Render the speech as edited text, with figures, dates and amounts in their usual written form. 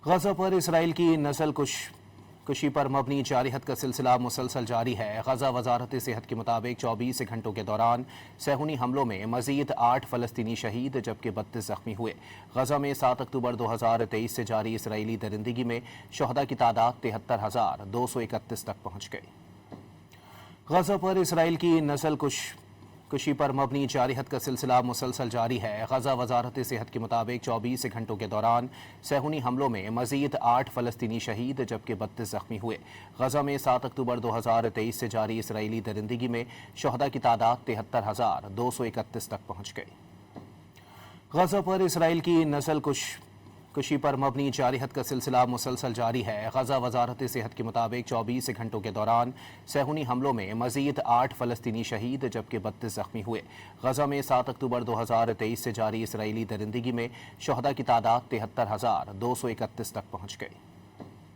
غزہ پر اسرائیل کی نسل کشی پر مبنی جارحیت کا سلسلہ مسلسل جاری ہے۔ غزہ وزارت صحت کے مطابق 24 گھنٹوں کے دوران صہیونی حملوں میں مزید 8 فلسطینی شہید جبکہ 32 زخمی ہوئے۔ غزہ میں 7 اکتوبر 2023 سے جاری اسرائیلی درندگی میں شہداء کی تعداد 73,231 تک پہنچ گئی۔ غزہ پر اسرائیل کی نسل کشی پر مبنی جارحیت کا سلسلہ مسلسل جاری ہے۔ غزہ وزارت صحت کے مطابق 24 گھنٹوں کے دوران صہیونی حملوں میں مزید 8 فلسطینی شہید جبکہ 32 زخمی ہوئے۔ غزہ میں 7 اکتوبر 2023 سے جاری اسرائیلی درندگی میں شہداء کی تعداد 73,231 تک پہنچ گئی۔ غزہ پر اسرائیل کی نسل کشی پر مبنی جارحیت کا سلسلہ مسلسل جاری ہے۔ غزہ وزارت صحت کے مطابق 24 گھنٹوں کے دوران صہیونی حملوں میں مزید 8 فلسطینی شہید جبکہ 32 زخمی ہوئے۔ غزہ میں 7 اکتوبر 2023 سے جاری اسرائیلی درندگی میں شہداء کی تعداد 73,231 تک پہنچ گئی۔